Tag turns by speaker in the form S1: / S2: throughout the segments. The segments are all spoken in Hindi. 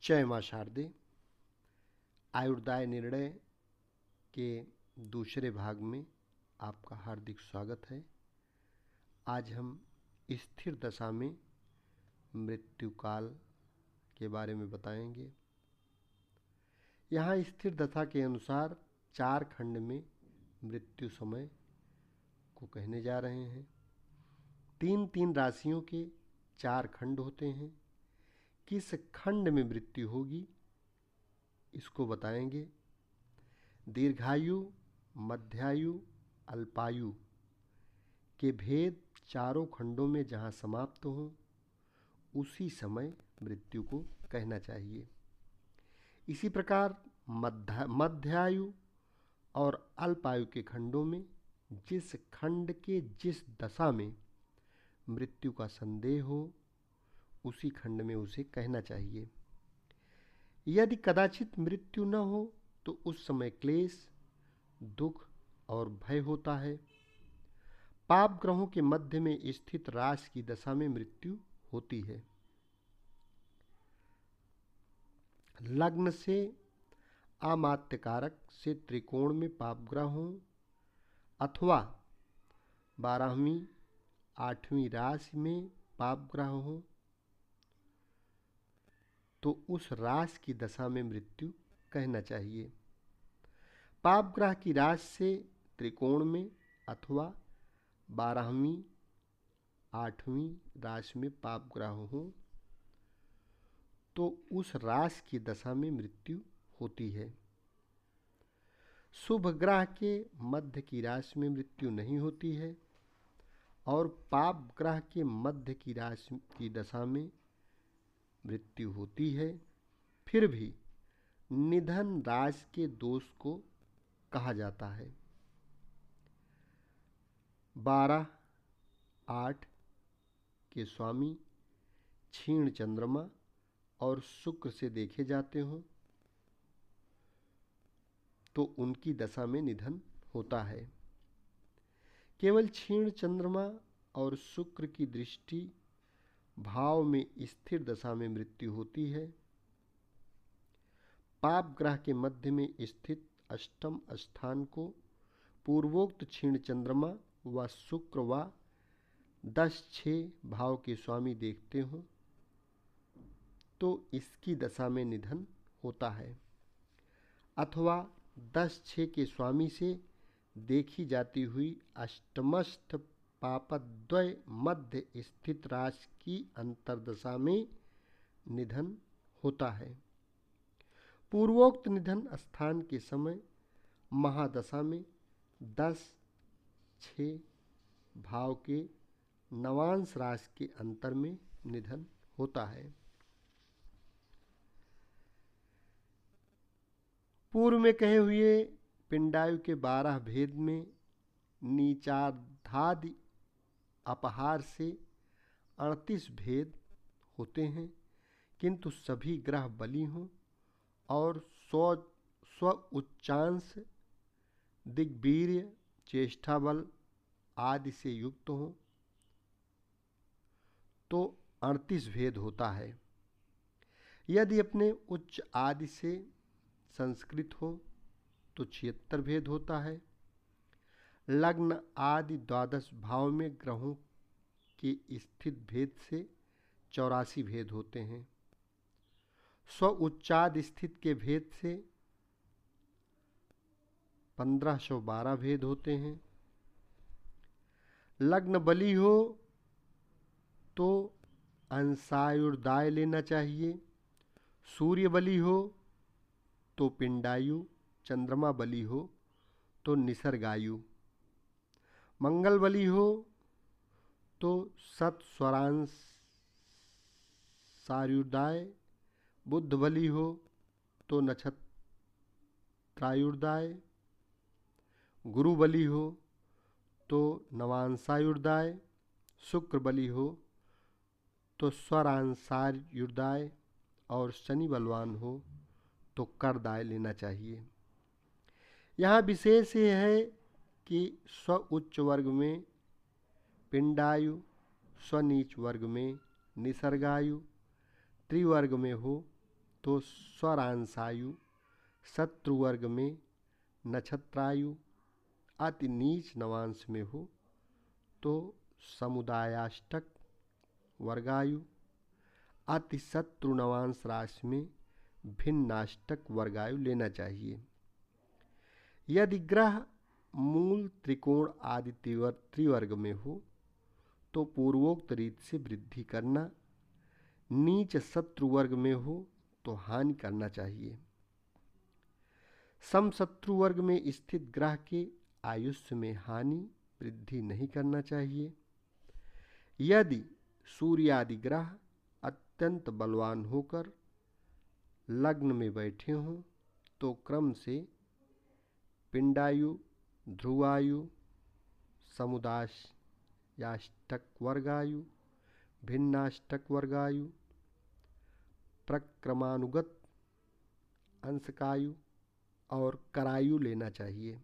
S1: जय मां शारदे। आयुर्दाय निर्णय के दूसरे भाग में आपका हार्दिक स्वागत है। आज हम स्थिर दशा में मृत्यु काल के बारे में बताएंगे। यहाँ स्थिर दशा के अनुसार 4 खंड में मृत्यु समय को कहने जा रहे हैं। 3-3 राशियों के 4 खंड होते हैं। किस खंड में मृत्यु होगी इसको बताएंगे। दीर्घायु, मध्यायु, अल्पायु के भेद चारों खंडों में जहाँ समाप्त हो उसी समय मृत्यु को कहना चाहिए। इसी प्रकार मध्यायु और अल्पायु के खंडों में जिस खंड के जिस दशा में मृत्यु का संदेह हो उसी खंड में उसे कहना चाहिए। यदि कदाचित मृत्यु न हो तो उस समय क्लेश, दुख और भय होता है। पाप ग्रहों के मध्य में स्थित राशि की दशा में मृत्यु होती है। लग्न से अमात्य कारक से त्रिकोण में पाप ग्रह हो अथवा 12वीं 8वीं राशि में पाप ग्रह हो तो उस राशि की दशा में मृत्यु कहना चाहिए। पाप ग्रह की राशि से त्रिकोण में अथवा 12वीं 8वीं राशि में पाप ग्रह हो तो उस राशि की दशा में मृत्यु होती है। शुभ ग्रह के मध्य की राशि में मृत्यु नहीं होती है और पाप ग्रह के मध्य की राशि की दशा में मृत्यु होती है। फिर भी निधन राशि के दोष को कहा जाता है। 12-8 के स्वामी क्षीण चंद्रमा और शुक्र से देखे जाते हों तो उनकी दशा में निधन होता है। केवल क्षीण चंद्रमा और शुक्र की दृष्टि भाव में स्थिर दशा में मृत्यु होती है। पाप ग्रह के मध्य में स्थित अष्टम स्थान को पूर्वोक्त क्षीण चंद्रमा व शुक्र व 10-6 भाव के स्वामी देखते हों तो इसकी दशा में निधन होता है। अथवा 10-6 के स्वामी से देखी जाती हुई अष्टमस्थ पापद्वय मध्य स्थित राशि की अंतर्दशा में निधन होता है। पूर्वोक्त निधन स्थान के समय महादशा में 10-6 भाव के नवांश राशि के अंतर में निधन होता है। पूर्व में कहे हुए पिंडायु के 12 भेद में नीचाधादि अपहार से 38 भेद होते हैं, किंतु सभी ग्रह बली हों और स्व उच्चांश दिग्वीर्य चेष्टा बल आदि से युक्त हों तो 38 भेद होता है। यदि अपने उच्च आदि से संस्कृत हो तो 76 भेद होता है। लग्न आदि 12 भाव में ग्रहों के स्थित भेद से 84 भेद होते हैं। स्व उच्चाद स्थित के भेद से 1512 भेद होते हैं। लग्न बली हो तो अंशायुर्दाय लेना चाहिए। सूर्य बली हो तो पिंडायु, चंद्रमा बली हो तो निसर्गायु, मंगल बली हो तो सत स्वरांश सायुर्दाय, बुध बली हो तो नक्षत्रायुर्दाय, गुरु बली हो तो नवांशायुर्दाय, शुक्र बली हो तो स्वरांशायुर्दाय और शनि बलवान हो तो करदाय लेना चाहिए। यहाँ विशेष यह है कि स्व उच्च वर्ग में पिंडायु, स्व नीच वर्ग में निसर्गायु, त्रिवर्ग में हो तो स्वरांशायु, शत्रुवर्ग में नक्षत्रायु, अति नीच नवांश में हो तो समुदायाष्टक वर्गायु, अति शत्रु नवांश राशि में भिन्नाष्टक वर्गायु लेना चाहिए। यदि ग्रह मूल त्रिकोण आदि त्रिवर्ग में हो तो पूर्वोक्त रीत से वृद्धि करना, नीच शत्रु वर्ग में हो तो हानि करना चाहिए। समशत्रु वर्ग में स्थित ग्रह के आयुष्य में हानि वृद्धि नहीं करना चाहिए। यदि सूर्य आदि ग्रह अत्यंत बलवान होकर लग्न में बैठे हों तो क्रम से पिंडायु, ध्रुवायु, समुदायाष्टक वर्गायु, भिन्नाष्टक वर्गायु, प्रक्रमानुगत अंशकायु और करायु लेना चाहिए।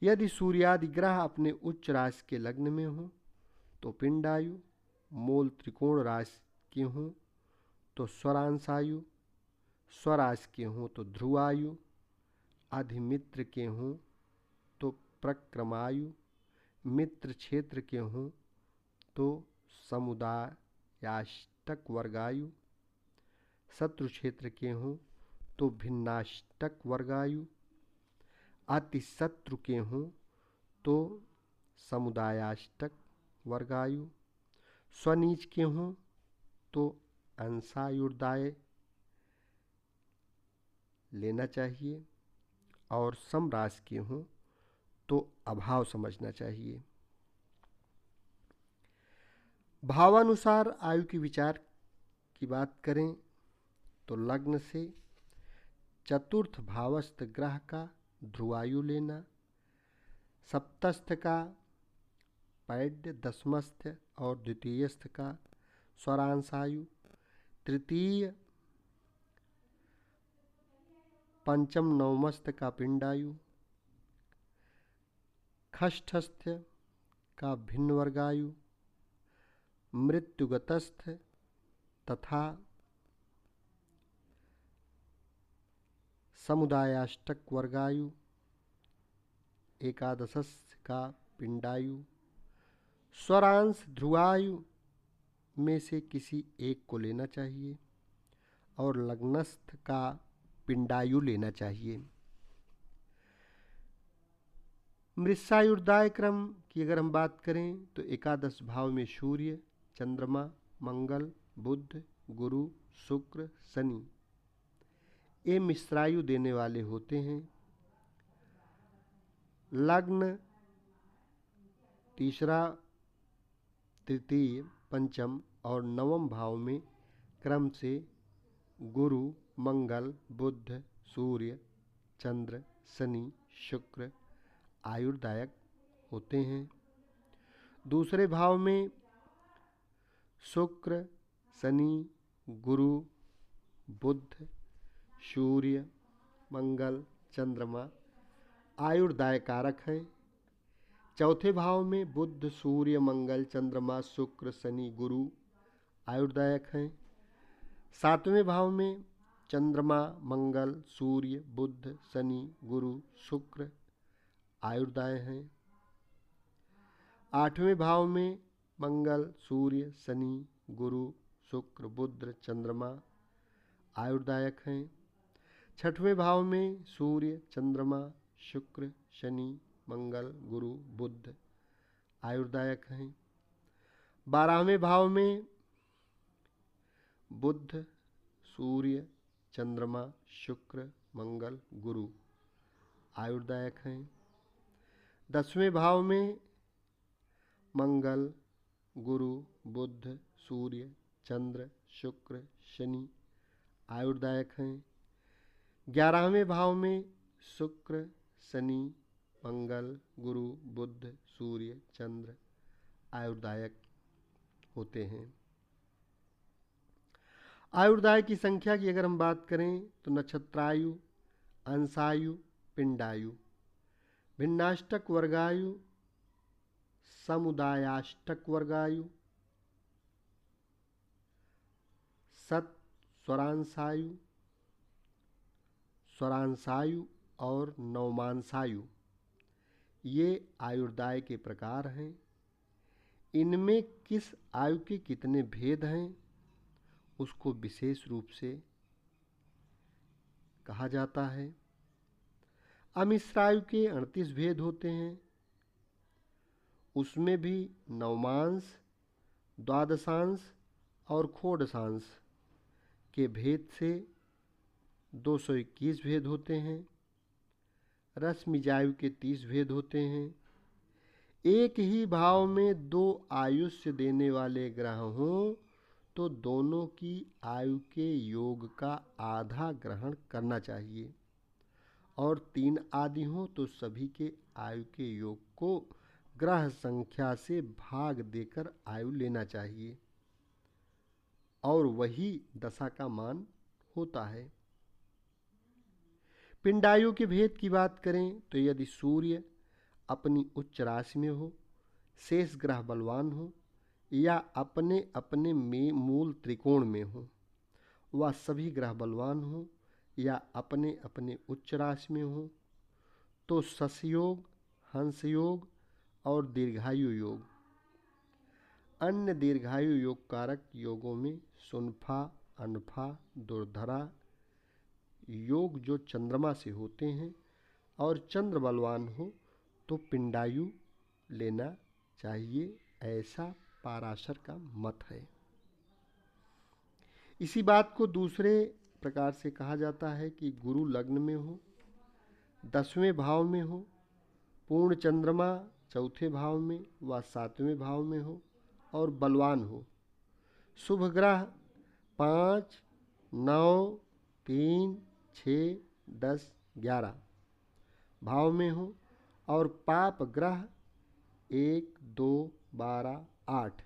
S1: यदि सूर्यादि ग्रह अपने उच्च राशि के लग्न में हों तो पिंडायु, मूल त्रिकोण राशि के हों तो स्वरांशायु, स्वराशि के हों तो ध्रुवायु, अधिमित्र के हों तो प्रक्रमायु, मित्र क्षेत्र के हों तो समुदायाष्टक वर्गायु, शत्रु क्षेत्र के हों तो भिन्नाष्टक वर्गायु, अति शत्रु के हों तो समुदायाष्टक वर्गायु, स्वनीच के हों तो अंशायुर्दाय लेना चाहिए और समराशि के हों तो अभाव समझना चाहिए। भावानुसार आयु की विचार की बात करें तो लग्न से चतुर्थ भावस्थ ग्रह का ध्रुवायु लेना, सप्तस्थ का पैड्य, दशमस्थ और द्वितीयस्थ का स्वरांशायु, तृतीय पंचम नवमस्थ का पिंडायु, खष्ठस्थ का भिन्न वर्गायु, मृत्युगतस्थ तथा समुदायाष्टक वर्गायु, एकादशस्थ का पिंडायु, स्वरांश ध्रुवायु में से किसी एक को लेना चाहिए और लग्नस्थ का पिंडायु लेना चाहिए। मृत्सायुर्दाय क्रम की अगर हम बात करें तो एकादश भाव में सूर्य, चंद्रमा, मंगल, बुध, गुरु, शुक्र, शनि ये मिश्रायु देने वाले होते हैं। लग्न तीसरा, तृतीय, पंचम और नवम भाव में क्रम से गुरु, मंगल, बुध, सूर्य, चंद्र, शनि, शुक्र आयुर्दायक होते हैं। दूसरे भाव में शुक्र, शनि, गुरु, बुध, सूर्य, मंगल, चंद्रमा आयुर्दाय कारक हैं। चौथे भाव में बुध, सूर्य, मंगल, चंद्रमा, शुक्र, शनि, गुरु आयुर्दायक हैं। सातवें भाव में चंद्रमा, मंगल, सूर्य, बुध, शनि, गुरु, शुक्र आयुर्दाय हैं। आठवें भाव में मंगल, सूर्य, शनि, गुरु, शुक्र, बुध, चंद्रमा आयुर्दायक हैं। छठवें भाव में सूर्य, चंद्रमा, शुक्र, शनि, मंगल, गुरु, बुध आयुर्दायक हैं। 12वें भाव में बुध, सूर्य, चंद्रमा, शुक्र, मंगल, गुरु आयुर्दायक हैं। 10वें भाव में मंगल, गुरु, बुध, सूर्य, चंद्र, शुक्र, शनि आयुर्दायक हैं। 11वें भाव में शुक्र, शनि, मंगल, गुरु, बुध, सूर्य, चंद्र आयुर्दायक होते हैं। आयुर्दाय की संख्या की अगर हम बात करें तो नक्षत्रायु, अंशायु, पिंडायु, भिन्नाष्टक वर्गायु, समुदायाष्टक वर्गायु, स्वरांशायु, स्वरांशायु और नवमांशायु ये आयुर्दाय के प्रकार हैं। इनमें किस आयु के कितने भेद हैं उसको विशेष रूप से कहा जाता है। अमिश्रायु के 38 भेद होते हैं। उसमें भी नवमांश, द्वादशांश और षोडशांश के भेद से 221 भेद होते हैं। रश्मिजायु के 30 भेद होते हैं। एक ही भाव में 2 आयुष्य देने वाले ग्रह हों तो दोनों की आयु के योग का आधा ग्रहण करना चाहिए, और 3 आदि हों तो सभी के आयु के योग को ग्रह संख्या से भाग देकर आयु लेना चाहिए, और वही दशा का मान होता है। पिंडायु के भेद की बात करें तो यदि सूर्य अपनी उच्च राशि में हो, शेष ग्रह बलवान हो या अपने अपने में मूल त्रिकोण में हो, वह सभी ग्रह बलवान हो या अपने अपने उच्च राशि में हो, तो शश योग, हंस योग और दीर्घायु योग। अन्य दीर्घायु योग कारक योगों में सुनफा, अनफा, दुर्धरा योग जो चंद्रमा से होते हैं, और चंद्र बलवान हो तो पिंडायु लेना चाहिए, ऐसा पाराशर का मत है। इसी बात को दूसरे प्रकार से कहा जाता है कि गुरु लग्न में हो, 10वें भाव में हो, पूर्ण चंद्रमा चौथे भाव में व 7वें भाव में हो और बलवान हो, शुभ ग्रह 5, 9, 3, 6, 10, 11 भाव में हो और पाप ग्रह 1, 2, 12, 8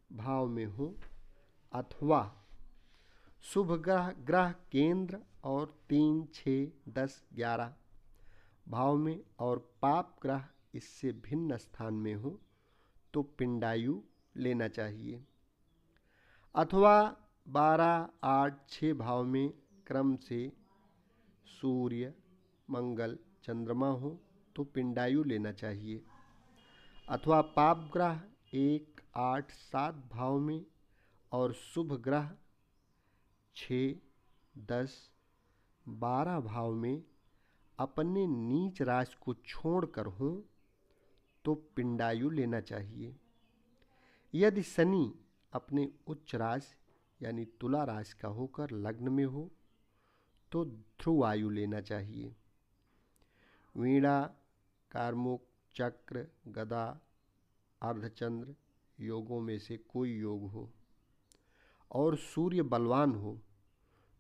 S1: भाव में हो, अथवा शुभ ग्रह केंद्र और 3, 6, 10, 11 भाव में और पाप ग्रह इससे भिन्न स्थान में हो तो पिंडायु लेना चाहिए, अथवा 12, 8, 6 भाव में क्रम से सूर्य, मंगल, चंद्रमा हो तो पिंडायु लेना चाहिए, अथवा पाप ग्रह 1, 8, 7 भाव में और शुभ ग्रह 6, 10, 12 भाव में अपने नीच राशि को छोड़कर हों तो पिंडायु लेना चाहिए। यदि शनि अपने उच्च राशि यानी तुला राशि का होकर लग्न में हो तो ध्रुवायु लेना चाहिए। वीणा, कार्मुक, चक्र, गदा, अर्धचंद्र योगों में से कोई योग हो और सूर्य बलवान हो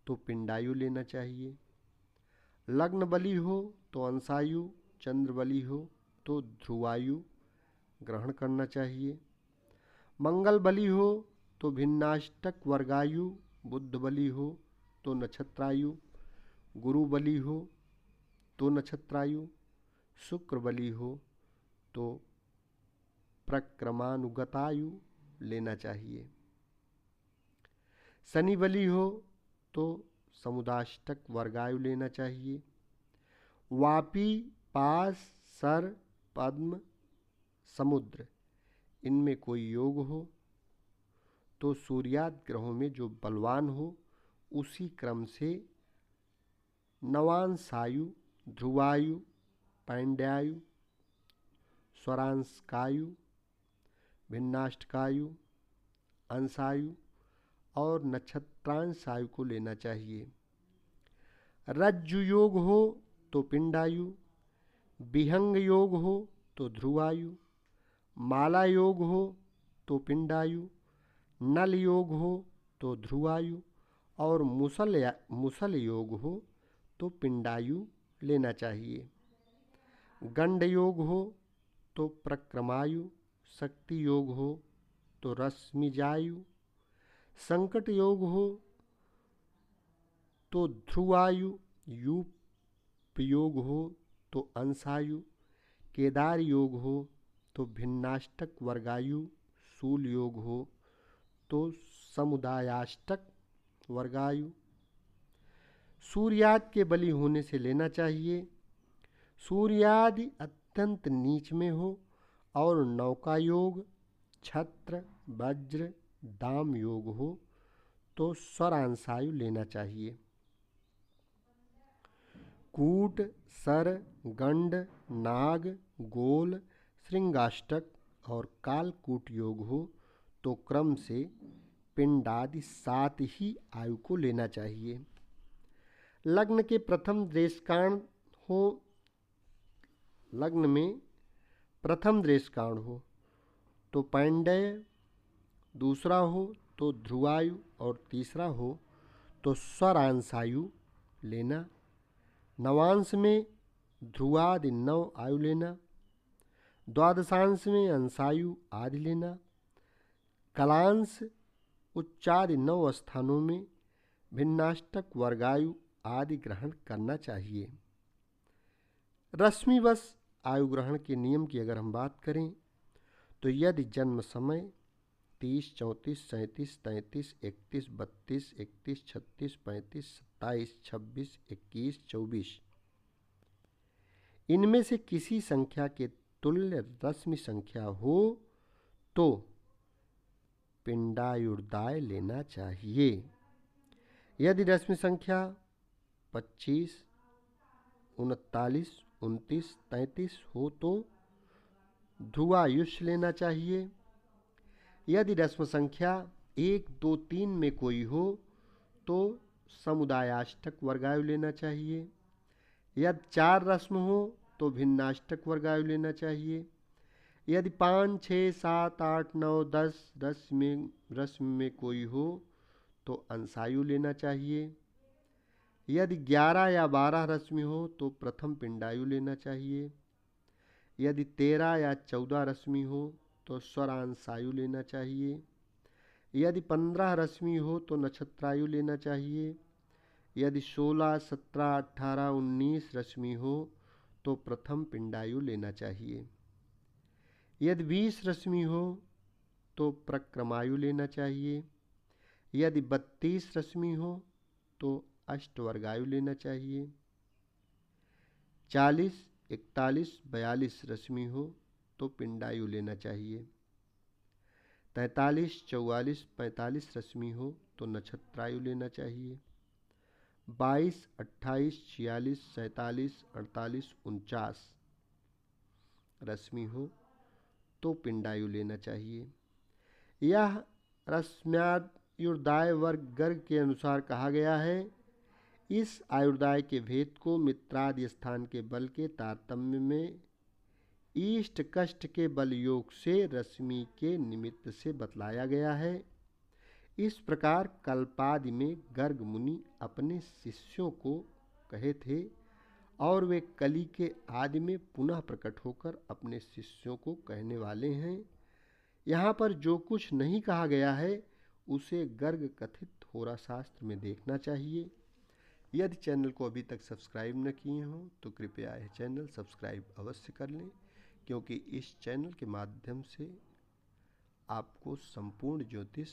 S1: तो पिंडायु लेना चाहिए। लग्न बली हो तो अंशायु, चंद्र बली हो तो ध्रुवायु ग्रहण करना चाहिए। मंगल बली हो तो भिन्नाष्टक वर्गायु, बुध बली हो तो नक्षत्रायु, गुरु बली हो तो नक्षत्रायु, शुक्र बली हो तो प्रक्रमानुगतायु लेना चाहिए। शनि बली हो तो समुदाष्टक वर्गायु लेना चाहिए। वापी, पास, सर, पद्म, समुद्र इनमें कोई योग हो तो सूर्यादि ग्रहों में जो बलवान हो उसी क्रम से नवांशायु, ध्रुवायु, पांड्यायु, स्वरांशकायु, भिन्नाष्टकायु, अंशायु और नक्षत्रांशायु को लेना चाहिए। रज्जु योग हो तो पिंडायु, विहंग योग हो तो ध्रुवायु, माला योग हो तो पिंडायु, नल योग हो तो ध्रुवायु और मुसल योग हो तो पिंडायु लेना चाहिए। गंड योग हो तो प्रक्रमायु, शक्ति योग हो तो रश्मिजायु, संकट योग हो तो ध्रुवायु, यूप योग हो तो अंशायु, केदार योग हो तो भिन्नाष्टक वर्गायु, शूल योग हो तो समुदायाष्टक वर्गायु। सूर्यादि के बलि होने से लेना चाहिए। सूर्यादि अत्यंत नीच में हो और नौका योग, छत्र, वज्र, दाम योग हो तो स्वरांशायु लेना चाहिए। कूट, सर, गंड, नाग, गोल, श्रृंगाष्टक और कालकूट योग हो तो क्रम से पिंडादि 7 ही आयु को लेना चाहिए। लग्न के प्रथम देशकाण हो, लग्न में प्रथम देशकाण हो तो पैंडय, दूसरा हो तो ध्रुवायु और तीसरा हो तो स्वरांशायु लेना। नवांश में ध्रुवादि 9 आयु लेना। द्वादशांश में अंशायु आदि लेना। कलांश उच्चादि 9 स्थानों में भिन्नाष्टक वर्गायु आदि ग्रहण करना चाहिए। रश्मिवश आयु ग्रहण के नियम की अगर हम बात करें तो यदि जन्म समय 30, 34, 37, 33, 31, 32, 31, 36, 35, 27, 26, 21, 24 इनमें से किसी संख्या के तुल्य रश्मि संख्या हो तो पिंडायुर्दाय लेना चाहिए। यदि रश्मि संख्या 25, 39, 29, 33 हो तो ध्रुवायुष लेना चाहिए। यदि रश्मि संख्या 1, 2, 3 में कोई हो तो समुदायाष्टक वर्गायु लेना चाहिए। यदि 4 रश्म हो तो भिन्नाष्टक वर्गायु लेना चाहिए। यदि 5, 6, 7, 8, 9, 10 रश्म में कोई हो तो अंशायु लेना चाहिए। यदि 11 या 12 रश्मि हो तो प्रथम पिंडायु लेना चाहिए। यदि 13 या 14 रश्मि हो तो स्वरांशायु लेना चाहिए। यदि 15 रश्मि हो तो नक्षत्रायु लेना चाहिए। यदि 16, 17, 18, 19 रश्मि हो तो प्रथम पिंडायु लेना चाहिए। यदि 20 रश्मि हो तो प्रक्रमायु लेना चाहिए। यदि 32 रश्मि हो तो अष्टवर्गायु लेना चाहिए। 40, 41, 42 रश्मि हो तो पिंडायु लेना चाहिए। 43, 44, 45 रश्मि हो तो नक्षत्रायु लेना चाहिए। 22, 28, 46, 47, 48, 49 रश्मि हो तो पिंडायु लेना चाहिए। यह रश्म्यायुर्दाय वर्ग के अनुसार कहा गया है। इस आयुर्दाय के भेद को मित्रादि स्थान के बल के तारतम्य में ईष्ट कष्ट के बल योग से रश्मि के निमित्त से बतलाया गया है। इस प्रकार कल्पादि में गर्ग मुनि अपने शिष्यों को कहे थे और वे कली के आदि में पुनः प्रकट होकर अपने शिष्यों को कहने वाले हैं। यहाँ पर जो कुछ नहीं कहा गया है उसे गर्ग कथित होरा शास्त्र में देखना चाहिए। यदि चैनल को अभी तक सब्सक्राइब न किए हों तो कृपया यह चैनल सब्सक्राइब अवश्य कर लें, क्योंकि इस चैनल के माध्यम से आपको संपूर्ण ज्योतिष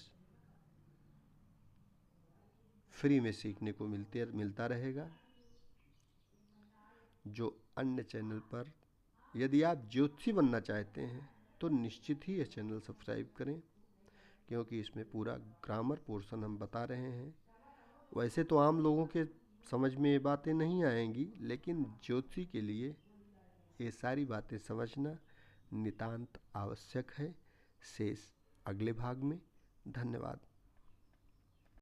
S1: फ्री में सीखने को मिलता रहेगा। जो अन्य चैनल पर यदि आप ज्योतिषी बनना चाहते हैं तो निश्चित ही यह चैनल सब्सक्राइब करें, क्योंकि इसमें पूरा ग्रामर पोर्शन हम बता रहे हैं। वैसे तो आम लोगों के समझ में ये बातें नहीं आएंगी, लेकिन ज्योतिषी के लिए ये सारी बातें समझना नितांत आवश्यक है। शेष अगले भाग में। धन्यवाद।